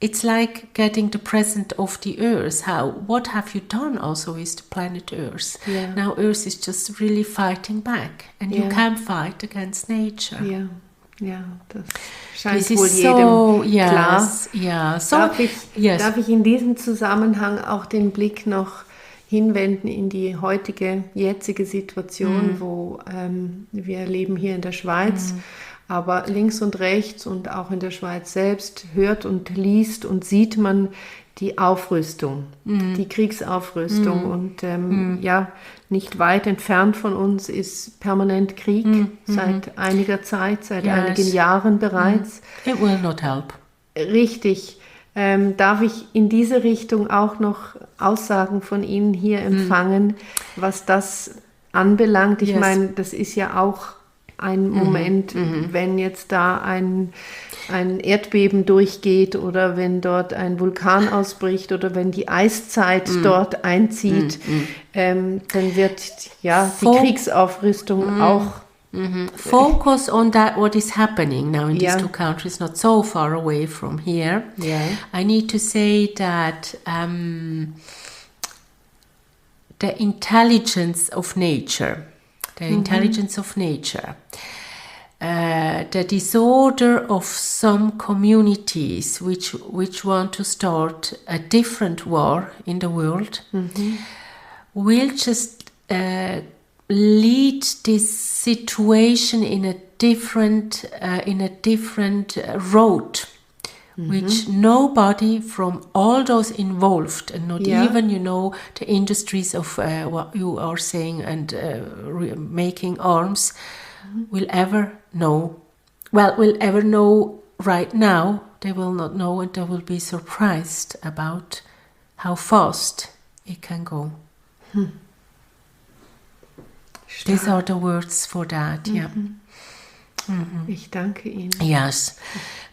it's like getting the present of the Earth. What have you done also with the planet Earth? Yeah. Now Earth is just really fighting back, and you can't fight against nature. Yeah. Ja, das scheint wohl jedem klar. Ja. So, darf ich in diesem Zusammenhang auch den Blick noch hinwenden in die jetzige Situation, wo wir leben hier in der Schweiz, aber links und rechts und auch in der Schweiz selbst hört und liest und sieht man die Aufrüstung, die Kriegsaufrüstung und nicht weit entfernt von uns ist permanent Krieg seit einiger Zeit, seit einigen Jahren bereits. It will not help. Richtig. Darf ich in diese Richtung auch noch Aussagen von Ihnen hier empfangen, was das anbelangt? Ich meine, das ist ja auch ein Moment, wenn jetzt da ein Erdbeben durchgeht oder wenn dort ein Vulkan ausbricht oder wenn die Eiszeit dort einzieht, dann wird die Kriegsaufrüstung auch focus on that, what is happening now in these two countries, not so far away from here. I need to say that the intelligence of nature, the disorder of some communities which want to start a different war in the world will just lead this situation in a different road, which nobody from all those involved, and not even the industries of what you are saying and making arms, will ever know. Well, will ever know right now. They will not know, and they will be surprised about how fast it can go. These are the words for that, Ich danke Ihnen. Yes,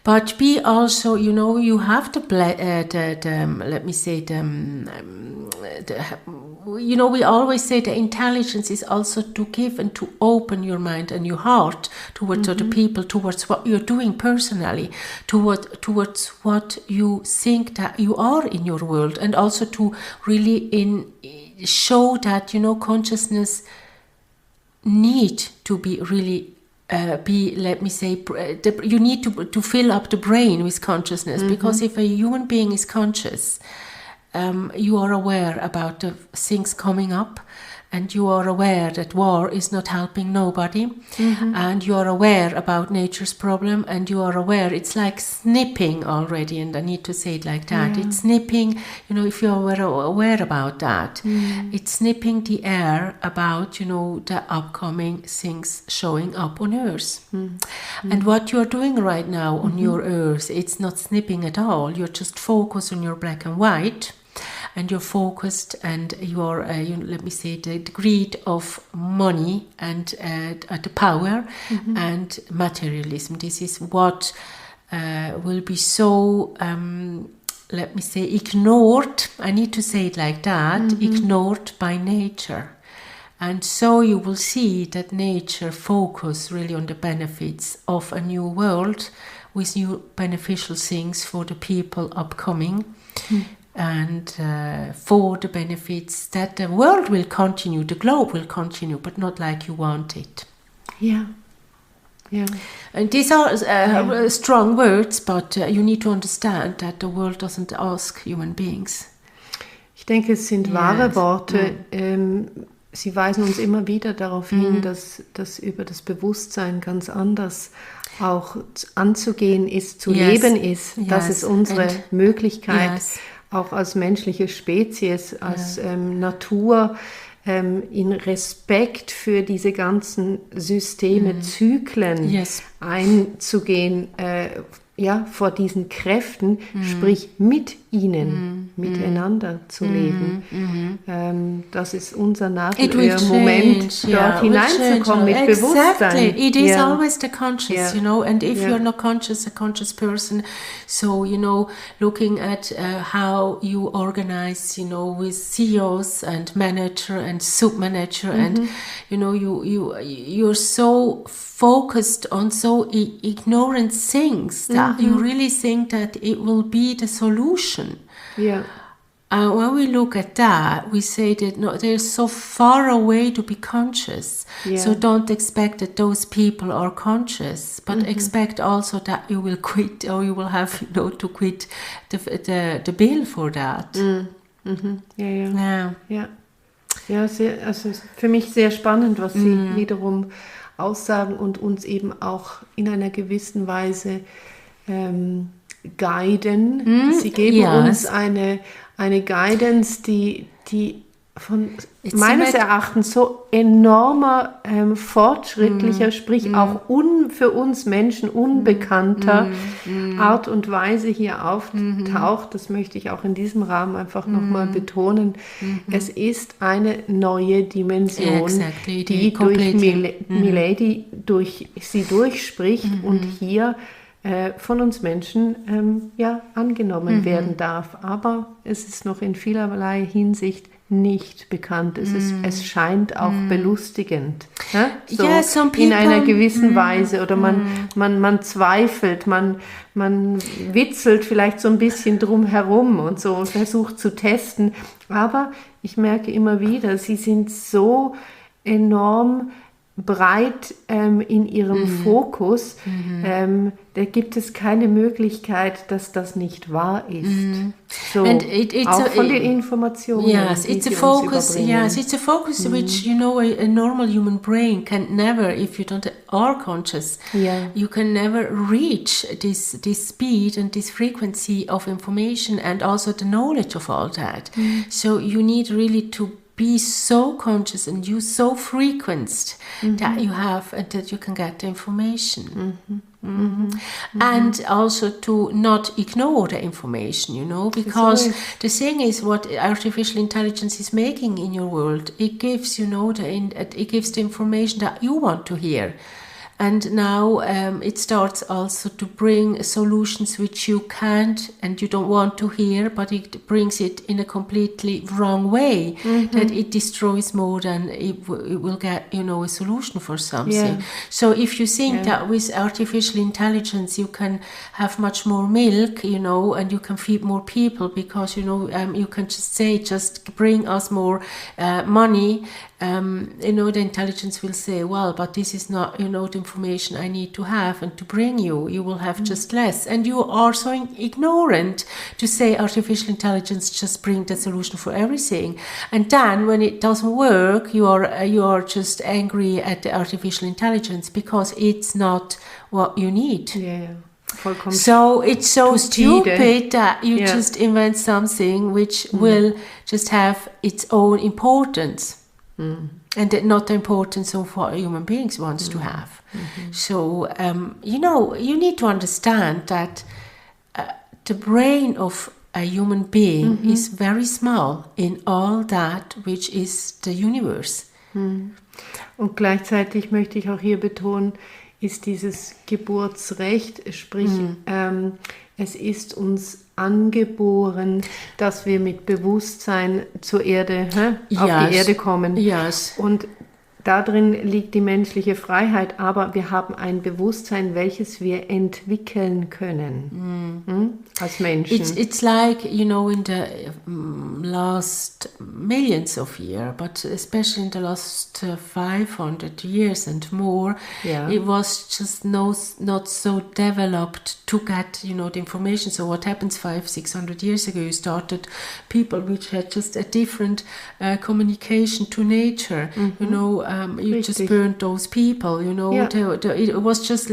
but be also, you have we always say the intelligence is also to give and to open your mind and your heart towards other people, towards what you're doing personally, towards what you think that you are in your world, and also to really show that, consciousness need to be really you need to fill up the brain with consciousness, because if a human being is conscious, you are aware about the things coming up, and you are aware that war is not helping nobody, and you are aware about nature's problem, and you are aware it's like snipping already, and I need to say it like that. It's snipping, if you are aware about that, it's snipping the air about, the upcoming things showing up on Earth. And what you are doing right now on your Earth, it's not snipping at all. You're just focused on your black and white, and you're focused, and you're, the greed of money and the power and materialism. This is what will be so, ignored. I need to say it like that, ignored by nature. And so you will see that nature focus really on the benefits of a new world with new beneficial things for the people upcoming. And for the benefits that the world will continue, the globe will continue, but not like you want it. Yeah. And these are strong words, but you need to understand that the world doesn't ask human beings. Ich denke, es sind wahre Worte. Sie weisen uns immer wieder darauf hin, dass das über das Bewusstsein ganz anders auch anzugehen ist, zu leben ist. Das ist unsere Möglichkeit. Auch als menschliche Spezies, als Natur, in Respekt für diese ganzen Systeme, Zyklen einzugehen, vor diesen Kräften, sprich mit ihnen, miteinander zu leben. Das ist unser Moment, dort hineinzukommen mit Bewusstsein. It is always the conscious, and if you're not conscious, a conscious person, so, looking at how you organize, with CEOs and manager and sub-manager, and, you're so focused on so ignorant things that you really think that it will be the solution. When we look at that, we say that they're so far away to be conscious. So don't expect that those people are conscious, but expect also that you will quit, or you will have to quit the bill for that. Ja, also für mich sehr spannend, was Sie wiederum aussagen und uns eben auch in einer gewissen Weise guiden. Sie geben uns eine Guidance, die meines Erachtens so enormer, fortschrittlicher, sprich auch für uns Menschen unbekannter Art und Weise hier auftaucht. Das möchte ich auch in diesem Rahmen einfach nochmal betonen. Es ist eine neue Dimension, die durch Milady durch sie durchspricht und hier von uns Menschen angenommen werden darf. Aber es ist noch in vielerlei Hinsicht nicht bekannt. Es scheint auch belustigend. Ja? So in einer gewissen Weise. Oder man zweifelt, man witzelt vielleicht so ein bisschen drum herum und so und versucht zu testen. Aber ich merke immer wieder, sie sind so enorm breit in ihrem Fokus, da gibt es keine Möglichkeit, dass das nicht wahr ist. So, auch von den Informationen, die it's a focus. Yes, it's a focus which a normal human brain can never, if you are conscious, you can never reach this speed and this frequency of information and also the knowledge of all that. So you need really to be so conscious and you so frequenced that you have and that you can get the information. And also to not ignore the information, because the thing is what artificial intelligence is making in your world, it gives, it gives the information that you want to hear. And now it starts also to bring solutions which you can't and you don't want to hear, but it brings it in a completely wrong way, that it destroys more than it will get, a solution for something. So if you think that with artificial intelligence you can have much more milk, and you can feed more people because, you can just bring us more money, the intelligence will say, well, but this is not, the information I need to have and to bring you. You will have just less. And you are so ignorant to say artificial intelligence just bring the solution for everything. And then when it doesn't work, you are just angry at the artificial intelligence because it's not what you need. So it's so stupid that you just invent something which will just have its own importance. And not the importance of what human beings wants to have. So, you need to understand that the brain of a human being is very small in all that which is the universe. Und gleichzeitig möchte ich auch hier betonen, ist dieses Geburtsrecht, sprich, es ist uns angeboren, dass wir mit Bewusstsein zur Erde, auf die Erde kommen. Und darin liegt die menschliche Freiheit, aber wir haben ein Bewusstsein, welches wir entwickeln können als Menschen. It's like, in the last millions of years, but especially in the last 500 years and more, it was just not so developed to get, the information. So what happens 500-600 years ago, you started people which had just a different communication to nature, you just burned those people, it was just,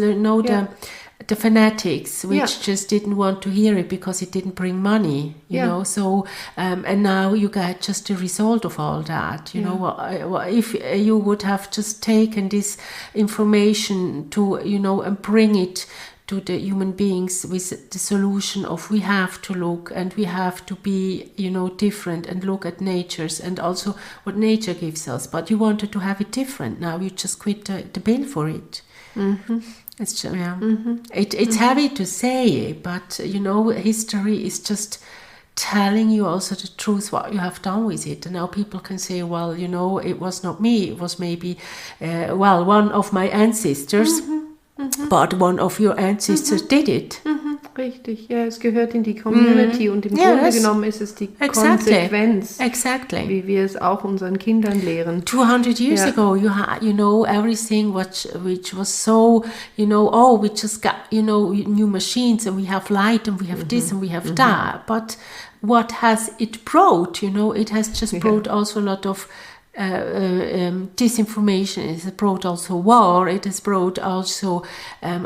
the fanatics which just didn't want to hear it because it didn't bring money, so, and now you get just the result of all that, if you would have just taken this information to, and bring it to the human beings with the solution of we have to look and we have to be, different and look at natures and also what nature gives us. But you wanted to have it different. Now you just quit the bill for it. It's it's heavy to say, but history is just telling you also the truth what you have done with it. And now people can say, well, it was not me. It was maybe one of my ancestors. But one of your ancestors did it. Richtig, es gehört in die Community und im Grunde genommen ist es die Konsequenz, wie wir es auch unseren Kindern lehren. 200 years ago, you know everything which was so, we just got, new machines and we have light and we have this and we have that. But what has it brought? It has just brought also a lot of disinformation. It has brought also war. It has brought also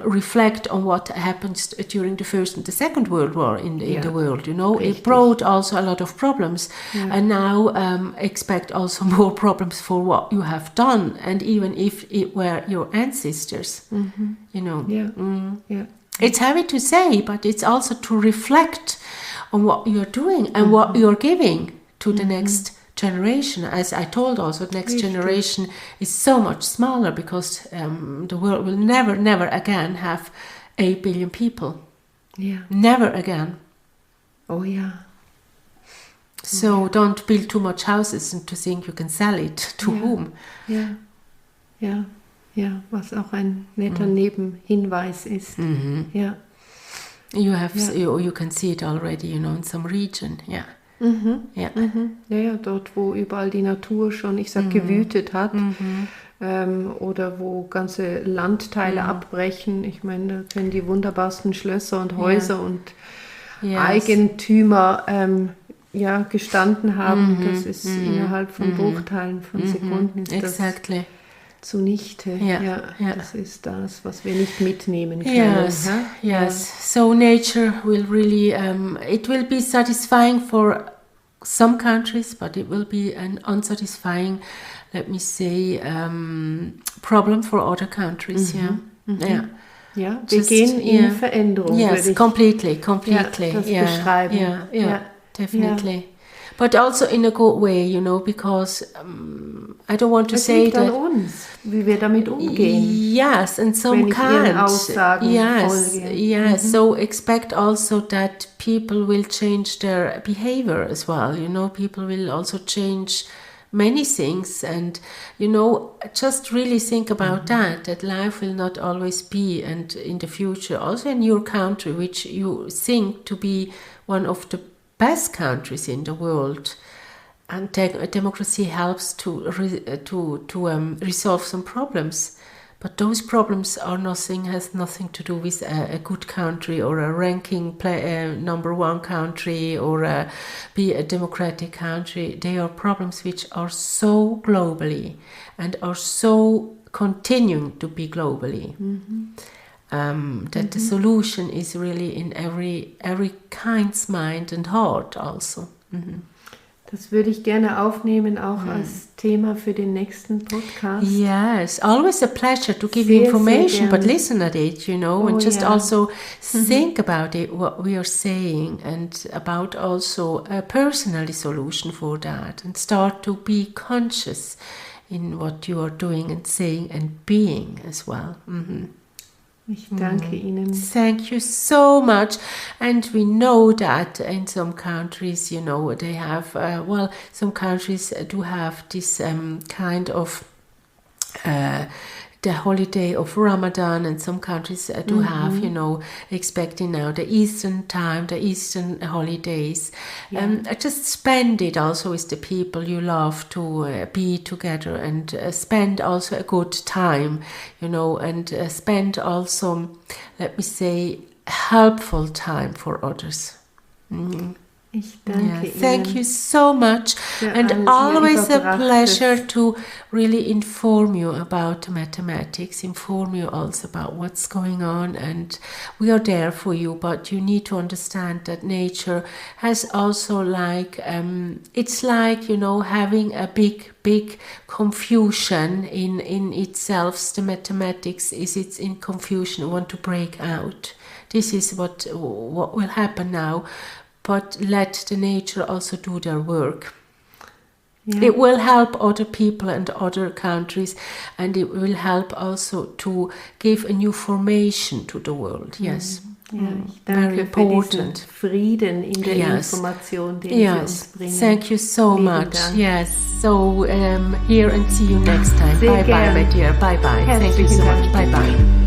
reflect on what happened during the First and the Second World War in the world. It brought also a lot of problems, and now expect also more problems for what you have done, and even if it were your ancestors. It's heavy to say, but it's also to reflect on what you're doing and what you're giving to the next generation. As I told also, the next generation is so much smaller because the world will never again have 8 billion people. Never again. Oh yeah. So don't build too much houses and to think you can sell it to whom. Ja, was auch ein netter Nebenhinweis ist. Ja. You can see it already, in some region. Ja, dort, wo überall die Natur schon, gewütet hat, oder wo ganze Landteile abbrechen. Ich meine, da können die wunderbarsten Schlösser und Häuser und Eigentümer gestanden haben. Das ist innerhalb von Bruchteilen von Sekunden ist das zunichte. Das ist das, was wir nicht mitnehmen können. Yes. So nature will really, it will be satisfying for some countries, but it will be an unsatisfying, let me say, problem for other countries. Ja, wir gehen in Veränderung. Yes, completely. Das beschreiben. Definitely. But also in a good way, because I don't want to say that. Es liegt an uns, wie wir damit umgehen. Yes, and some can't. Aussagen folge. So expect also that people will change their behavior as well. People will also change many things, and just really think about that life will not always be, and in the future, also in your country, which you think to be one of the best countries in the world, and democracy helps to resolve some problems, but those problems has nothing to do with a good country or a ranking number one country or be a democratic country. They are problems which are so globally and are so continuing to be globally. That the solution is really in every kind's mind and heart also. Das würde ich gerne aufnehmen, auch als Thema für den nächsten Podcast. Yes, always a pleasure to give you information, but listen at it, and just also think about it, what we are saying, and about also a personal solution for that, and start to be conscious in what you are doing and saying and being as well. Ich danke Ihnen. Thank you so much. And we know that in some countries, they have, some countries do have this kind of the holiday of Ramadan, and some countries do have, expecting now the Eastern time, the Eastern holidays. Just spend it also with the people you love to be together, and spend also a good time, and spend also, let me say, helpful time for others. Ich danke Ihnen. Thank you so much, and always a pleasure to really inform you about mathematics, inform you also about what's going on, and we are there for you, but you need to understand that nature has also it's like, having a big confusion in itself. The mathematics it's in confusion, want to break out. This is what will happen now. But let the nature also do their work. It will help other people and other countries, and it will help also to give a new formation to the world. Yes. Ich danke very important. Für diesen Frieden in der Information, den Sie uns bringen. Thank you so much. Dank. Yes. So here, and see you next time. Sehr Bye gern. bye, my dear. Bye bye. Thank you Herzlichen so Dank. much. Bye bye.